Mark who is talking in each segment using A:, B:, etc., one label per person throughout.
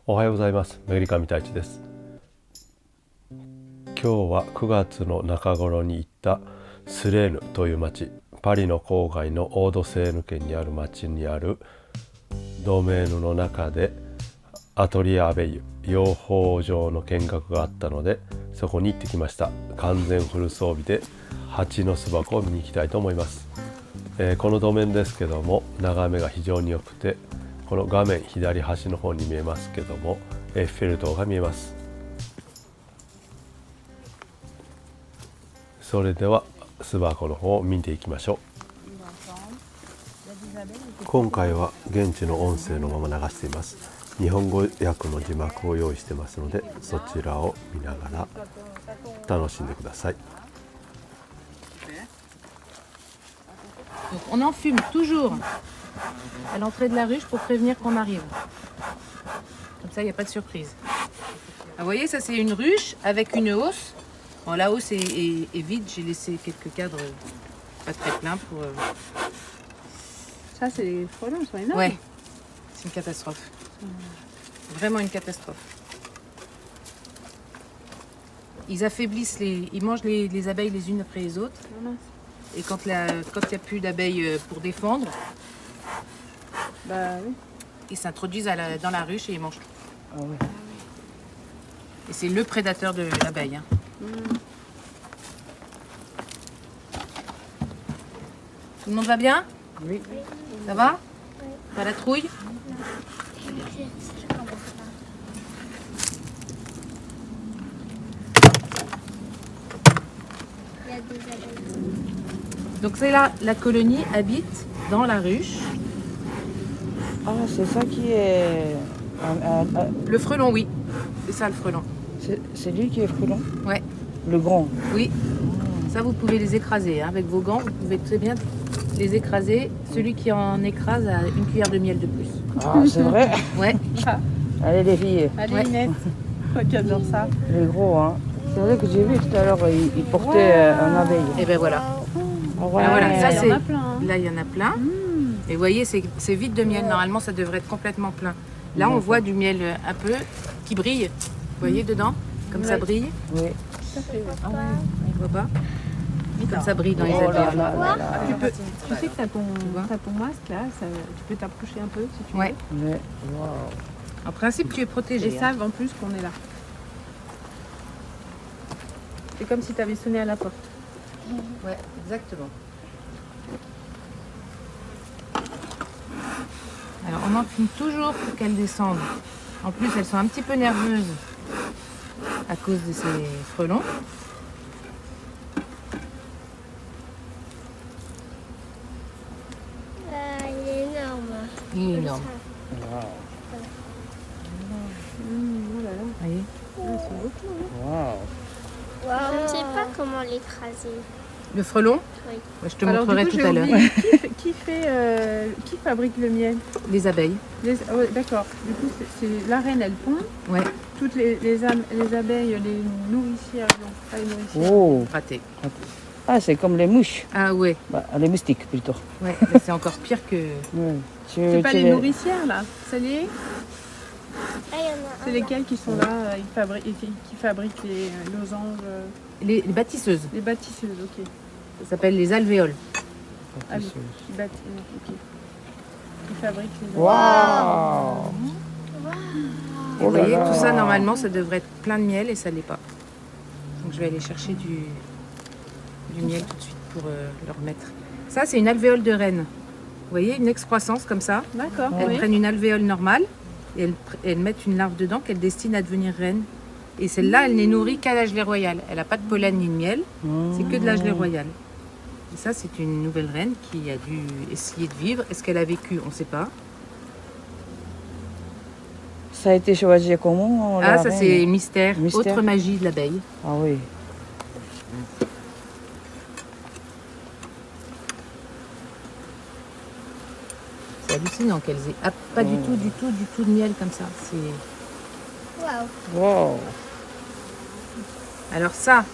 A: おはようございます。メグリカミタイチです。今日は9月の中頃に行ったスレーヌという町、パリの郊外のオードセーヌ県にある町にあるドメーヌの中でアトリエアベイユ養蜂場の見学があったので、そこに行ってきました。完全フル装備で蜂の巣箱を見に行きたいと思います。このドメンですけども、眺めが非常に良くて、この画面左端の方に見えますけども、エッフェル塔が見えます。それでは巣箱の方を見ていきましょう。今回は現地の音声のまま流しています。日本語訳の字幕を用意してますので、そちらを見ながら楽しんでください。
B: On en fume toujours à l'entrée de la ruche pour prévenir qu'on arrive. Comme ça, il n'y a pas de surprise. Vous voyez, ça c'est une ruche avec une hausse. Bon, la hausse est vide, j'ai laissé quelques cadres pas très pleins pour...
C: Ça, c'est les frelons, ils sont énormes.
B: Ouais, c'est une catastrophe. Vraiment une catastrophe. Ils affaiblissent ils mangent les abeilles les unes après les autres. Et quand il n'y a plus d'abeilles pour défendre,
C: Bah oui.
B: ils s'introduisent dans la ruche et ils mangent tout.
C: Ah ouais.
B: Et c'est le prédateur de l'abeille. Hein. Tout le monde va bien?
C: Oui.
B: Ça va? Pas la trouille? Donc c'est là, la colonie habite dans la ruche.
D: Ah, c'est ça qui est...
B: Le frelon, oui. C'est ça le frelon.
D: C'est lui qui est frelon?
B: Ouais.
D: Le grand?
B: Oui. Ça, vous pouvez les écraser. Hein. Avec vos gants, vous pouvez très bien les écraser. Celui qui en écrase a une cuillère de miel de plus.
D: Ah, c'est vrai?
B: Ouais.
D: Allez les filles,
C: Allez,
B: Ouais.
C: Inès. Moi qui adore ça.
D: les gros, hein. C'est vrai que j'ai vu tout à l'heure, il portait un abeille.
B: Et ben voilà.
D: Ah ouais.
B: Ah, voilà, ça
C: il y
B: c'est...
C: en a plein. Hein.
B: Là, il y en a plein. Et vous voyez, c'est vide de miel. Normalement, ça devrait être complètement plein. Là, on voit du miel un peu qui brille. Vous voyez dedans? Comme ça brille.
D: Oui.
C: Tout à fait.
B: On voit pas? Comme ça brille dans les
D: Oh là
B: abeilles.
D: là là là.
C: Tu sais que tu as ton masque là, tu peux t'approcher un peu si tu
B: Ouais.
D: Mais, waouh.
B: En principe, tu es
C: veux.
B: protégé.
C: Ils savent en plus qu'on est là. C'est comme si tu avais sonné à la porte.
B: Ouais, exactement. Alors, on en fume toujours pour qu'elles descendent. En plus, elles sont un petit peu nerveuses à cause de ces frelons.
E: Il est énorme.
B: Il est énorme.
C: Oh là là.
B: Vous voyez?
C: Ils sont beaucoup. Hein.
D: Waouh.
E: Je ne sais pas comment l'écraser.
B: Le frelon?
E: Oui.
B: Ouais, je te
C: Alors,
B: montrerai
C: du coup,
B: tout à l'heure.
C: j'ai oublié, qui fabrique le miel?
B: Les abeilles.
C: Ouais, d'accord. Du coup, c'est la reine, elle pond.
B: Ouais,
C: Toutes les abeilles, les nourricières, non, pas les nourricières.
D: Oh.
B: raté.
D: Ah, c'est comme les mouches.
B: Ah ouais,
D: Bah, les moustiques plutôt.
B: ouais, c'est encore pire que...
D: Ouais.
C: C'est pas les nourricières là, c'est les...
E: Là, il y en a un.
C: C'est lesquels qui sont là, qui fabriquent les losanges,
B: Les bâtisseuses.
C: les bâtisseuses, ok.
B: Ça s'appelle les alvéoles.
C: Ah oui, ok. Qui fabriquent les
D: Waouh.
B: Et vous voyez, tout ça, normalement, ça devrait être plein de miel et ça l'est pas. Donc je vais aller chercher du miel tout de suite pour le remettre. Ça, c'est une alvéole de reine. Vous voyez, une excroissance comme ça.
C: D'accord,
B: Elles
C: oui.
B: prennent une alvéole normale et elles mettent une larve dedans qu'elles destinent à devenir reine. Et celle-là, elle n'est nourrie qu'à la gelée royale. Elle n'a pas de pollen ni de miel, c'est que de la gelée royale. Et ça, c'est une nouvelle reine qui a dû essayer de vivre. Est-ce qu'elle a vécu? On ne sait pas.
D: Ça a été choisi comment?
B: Ah,
D: la
B: ça
D: reine?
B: c'est mystère.
D: Mystère.
B: Autre magie de l'abeille.
D: Ah oui.
B: C'est hallucinant qu'elles aient pas du tout de miel comme ça. C'est...
E: Waouh.
D: Wow.
B: Alors ça,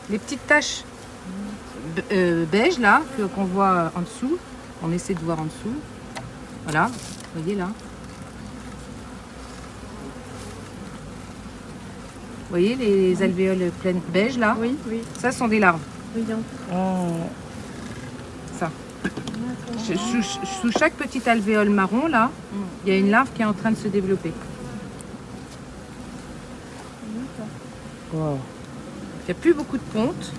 B: les petites taches beige là, qu'on voit en dessous, on essaie de voir en dessous. Voilà, vous voyez là. voyez les alvéoles pleines beige là?
C: Oui, oui.
B: Ça sont des larves.
C: Brillant.
D: Ah,
B: Ça. Sous chaque petite alvéole marron là, il y a une larve qui est en train de se développer.
D: wow.
B: Il n'y a plus beaucoup de pontes.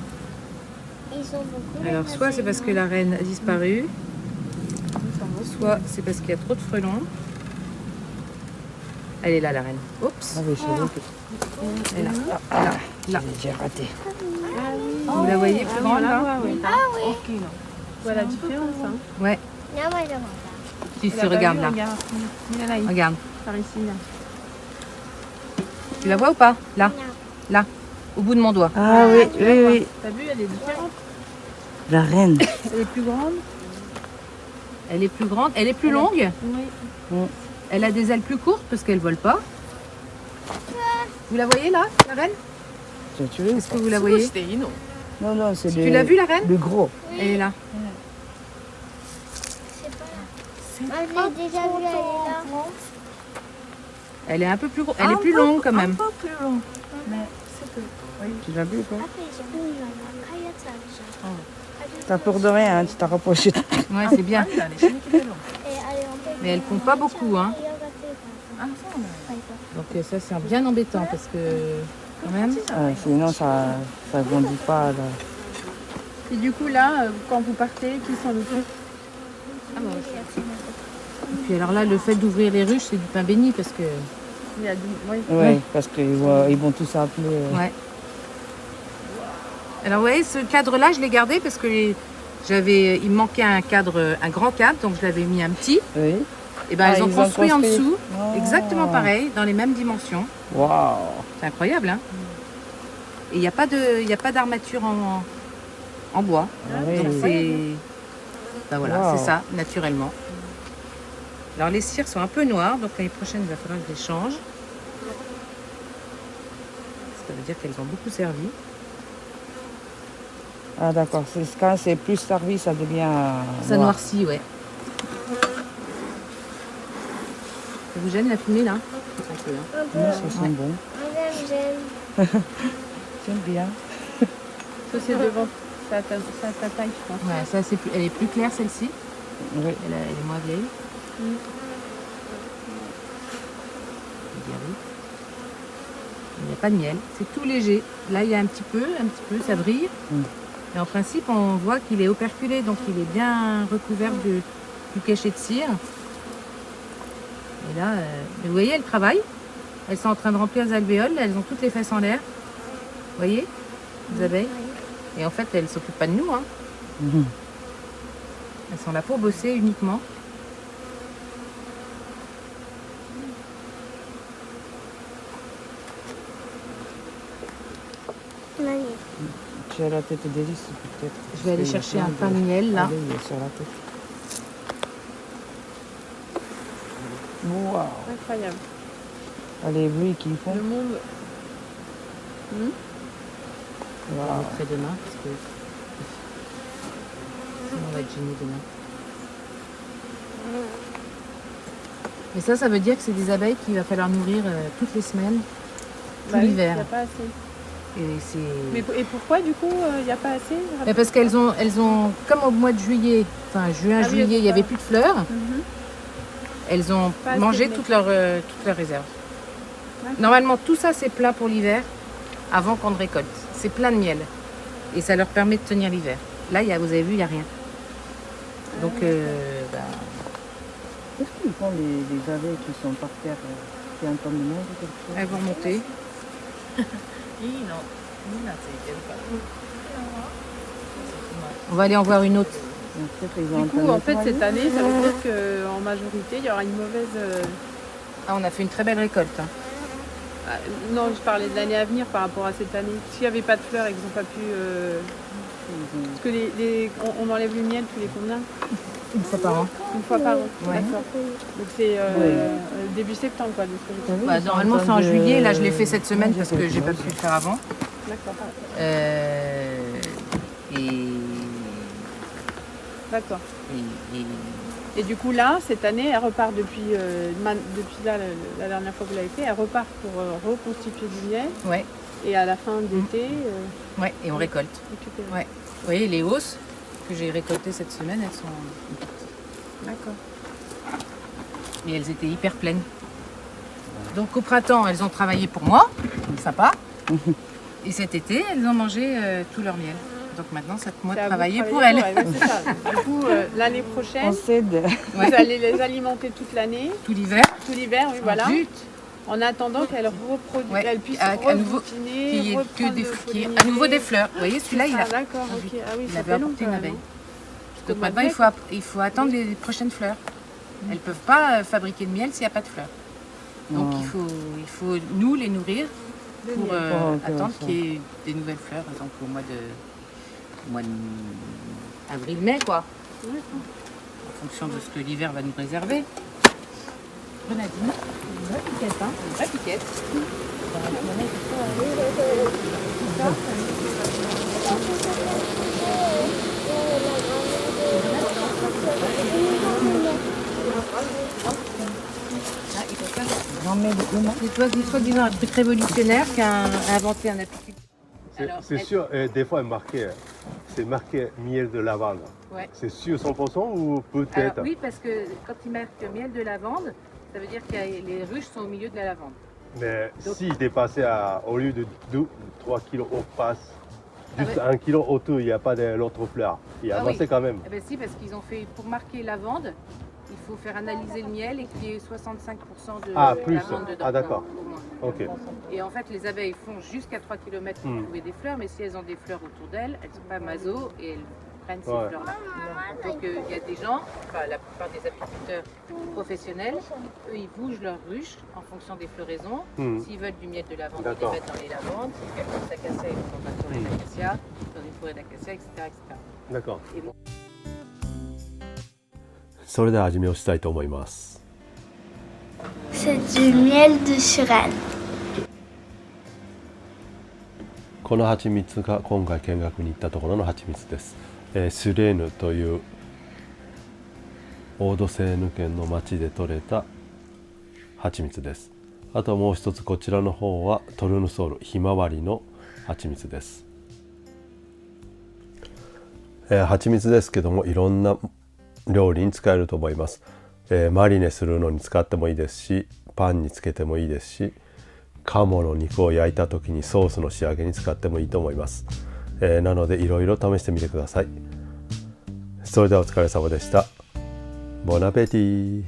E: Ils ont beaucoup.
B: Alors soit c'est parce que la reine a disparu, soit c'est parce qu'il y a trop de frelons. Elle est là la reine. Oups,
D: Ah oui, c'est vrai que
B: elle est là. Là.
D: j'ai raté.
B: Vous la voyez plus grande là?
C: Oui.
E: Ah oui.
C: Voilà la différence. Hein.
B: Ouais,
E: Non, moi, je vois
B: tu
C: Elle
B: se
C: a pas
B: regardes
C: vu,
B: là.
C: Regarde. Mira là,
B: Regarde.
C: par ici. Là.
B: Tu la vois ou pas? Là,
E: pas. Non.
B: là, au bout de mon doigt.
D: Ah oui, oui, oui.
C: T'as vu, elle est différente.
D: La reine.
C: Elle est plus grande.
B: Elle est plus grande, elle est plus longue.
C: Oui.
B: Elle a des ailes plus courtes parce qu'elle vole pas. Vous la voyez là, la reine?
D: Tu as tué ou
B: Est-ce que
D: pas?
B: vous la voyez?
D: Non, non, c'est
B: Tu l'as vue la reine?
D: le gros.
B: Elle est là.
E: Moi, je l'ai déjà vue, elle est là.
B: Elle est un peu plus gros. Elle est plus longue quand même.
D: Tu l'as vu ou pas?
E: Après, j'ai vu, il y en a qu'à y a ça, déjà.
D: T'as peur de rien, hein, tu t'as rapproché.
B: Ouais, c'est bien.
E: Et allez, on peut-
B: Mais elle pond pas beaucoup, hein. Donc ça c'est bien embêtant parce que quand même.
D: Sinon, ça grandit pas. Là.
C: Et du coup, là, quand vous partez, qui s'en occupe?
B: Et puis alors là, le fait d'ouvrir les ruches, c'est du pain béni parce que.
C: Il y a du... Oui.
D: Oui, parce qu'ils vont tous appeler.
B: Ouais. Alors vous voyez, ce cadre-là, je l'ai gardé parce que il me manquait un cadre, un grand cadre, donc je l'avais mis un petit.
D: Oui.
B: Et ben
D: Ah,
B: ils ont
D: ils ont
B: construit en
D: construit.
B: dessous,
D: Oh.
B: exactement pareil, dans les mêmes dimensions.
D: Waouh.
B: C'est incroyable, hein. Et il n'y a pas d'armature en bois.
D: Ah oui.
B: Donc c'est. Ben voilà,
D: Wow.
B: c'est ça, naturellement. Alors les cires sont un peu noires, donc l'année prochaine, il va falloir que je les change. Ça veut dire qu'elles ont beaucoup servi.
D: Ah d'accord, quand c'est plus servi, ça devient
B: Ça
D: noir.
B: noircit, ouais. Ça vous gêne la fumée là? Un peu, hein.
D: Oui, ça sent bon.
E: J'aime.
D: J'aime bien.
C: Ça, c'est devant sa taille, je pense.
B: Ouais, ça, elle est plus claire celle-ci.
D: Oui.
B: Elle est moins vieille. Il n'y a pas de miel, c'est tout léger. Là, il y a un petit peu, ça brille. Et en principe, on voit qu'il est operculé, donc il est bien recouvert du cachet de cire. Et là, mais vous voyez, elles travaillent. Elles sont en train de remplir les alvéoles, elles ont toutes les fesses en l'air. Vous voyez, les abeilles. Et en fait, elles ne s'occupent pas de nous, hein.
D: Mhm.
B: Elles sont là pour bosser uniquement.
E: Magnifique.
D: Tu as la tête d'Hélice peut-être.
B: Je vais aller chercher un pain de miel là.
D: Allez, il est sur la tête. Waouh.
C: Incroyable.
D: Allez, bruits qu'ils font.
C: Le monde.
B: On va
D: Waouh.
B: rentrer demain parce que sinon on va être gêné demain. Mais ça veut dire que c'est des abeilles qu'il va falloir nourrir toutes les semaines, tout
C: Bah oui,
B: l'hiver.
C: il n'y a pas assez.
B: Et c'est
C: Mais et pourquoi, du coup, il n'y a pas assez?
B: Mais parce qu'elles ont, comme au mois de juillet, enfin juin,
C: Ah oui,
B: juillet, il n'y avait plus de fleurs,
C: Mhm.
B: elles ont
C: Pas assez
B: mangé
C: de
B: toute leur réserve.
C: D'accord.
B: Normalement, tout ça c'est plat pour l'hiver avant qu'on ne récolte. C'est plein de miel et ça leur permet de tenir l'hiver. Là, vous avez vu, il n'y a rien. Donc,
D: Qu'est-ce qu'ils font les abeilles qui sont par terre? C'est un commandement ou quelque chose?
B: elles vont remonter. On va aller en voir une autre.
D: Donc, peut-être ils ont
C: Du coup, en fait, cette année, ça veut dire qu'en majorité, il y aura une mauvaise...
B: Ah, on a fait une très belle récolte, hein.
C: Non, je parlais de l'année à venir par rapport à cette année. S'il n'y avait pas de fleurs et qu'ils n'ont pas pu... Parce que on enlève le miel tous les combien?
B: Une fois par an.
C: Une fois par an.
B: Ouais.
C: D'accord. Donc c'est début septembre, quoi. De ce que j'ai compris.
B: Normalement, c'est en juillet. Là, je l'ai fait cette semaine parce que j'ai pas pu le faire avant.
C: D'accord.
B: Et
C: D'accord. Et du coup là, cette année, elle repart depuis là, la dernière fois que vous l'avez fait, elle repart pour reconstituer du miel.
B: Ouais,
C: Et à la fin d'été,
B: ouais, et on récolte.
C: récupérer.
B: Ouais. Vous voyez, les hausses que j'ai récoltées cette semaine, elles sont...
C: D'accord.
B: Mais elles étaient hyper pleines. Donc au printemps, elles ont travaillé pour moi, sympa. Et cet été, elles ont mangé tout leur miel. Donc maintenant, c'est à moi de
C: C'est à vous
B: travailler pour
C: travailler
B: elles.
C: ouais, c'est ça. Du coup, l'année prochaine,
D: On cède.
C: vous allez les alimenter toute l'année,
B: Tout l'hiver.
C: tout l'hiver, oui, voilà.
B: Zut.
C: En attendant qu'elles reproduisent,
B: Ouais,
C: elles puissent
B: à nouveau,
C: rebutiner,
B: qu'il y ait que
C: reprendre
B: des,
C: le
B: qu'il y ait à
C: pollinisé.
B: nouveau des fleurs. Vous voyez, celui-là, il a...
C: D'accord,
B: Ah
C: ok.
B: oui.
C: Ah oui,
B: Il
C: ça
B: avait
C: fait
B: apporté
C: longtemps.
B: une abeille.
C: non
B: Donc
C: mois de
B: maintenant,
C: mai,
B: il faut attendre les prochaines fleurs. Elles ne peuvent pas fabriquer de miel s'il n'y a pas de fleurs. Donc
D: Non.
B: il faut nous les nourrir pour
D: Oh, ok,
B: attendre
D: ça.
B: qu'il y ait des nouvelles fleurs, donc au mois de avril-mai, quoi. En fonction de ce que l'hiver va nous réserver. Grenadine, une vraie piquette, hein, une vraie piquette. Ah, il faut faire
D: Non, mais
B: c'est soi-disant un truc révolutionnaire qu'a inventé un apiculteur. Alors,
A: C'est
B: elle-
A: sûr, et des fois c'est marqué miel de lavande.
B: Ouais.
A: C'est sûr 100% ou
B: Alors,
A: peut-être?
B: oui, parce que quand il marque miel de lavande, ça veut dire que les ruches sont au milieu de la lavande.
A: Mais
B: Donc-
A: s'il dépassait au lieu de 3 kilos, on passe
B: Ah
A: juste
B: ouais.
A: 1 kilo autour, il n'y a pas de l'autre fleur. Il a
B: Ah
A: avancé
B: oui.
A: quand même.
B: Eh ben si, parce qu'ils ont fait, pour marquer lavande, il faut faire analyser le miel et qu'il y ait 65% de
A: Ah, plus.
B: lavande dedans.
A: Ah, d'accord.
B: Au moins.
A: Ok.
B: Et en fait, les abeilles font jusqu'à 3 km pour
A: Hmm.
B: trouver des fleurs, mais si elles ont des fleurs autour d'elles, elles ne sont pas maso et elles prennent ces
A: Ouais.
B: fleurs-là. Donc il y a des gens, enfin la plupart des apiculteurs professionnels, eux ils bougent leurs ruches en fonction des floraisons.
A: Hmm.
B: S'ils veulent du miel de lavande, ils les
A: D'accord.
B: mettent dans les lavandes. S'ils veulent du acacia, ils vont dans une forêt d'acacia, dans une forêt d'acacia, etc., etc.
A: D'accord.
B: Et bon,
A: それでは始めをしたいと思います。
E: C'est du miel de sirène.
A: この蜂蜜が今回見学に行ったところの蜂蜜です。スレーヌというオードセーヌ県の町で採れた蜂蜜です。あともう一つこちらの方はトルヌソールひまわりの蜂蜜です。蜂蜜ですけどもいろんな料理に使えると思います。マリネするのに使ってもいいですし、パンにつけてもいいですし、鴨の肉を焼いた時にソースの仕上げに使ってもいいと思います。なのでいろいろ試してみてください。それではお疲れ様でした。ボナペティ。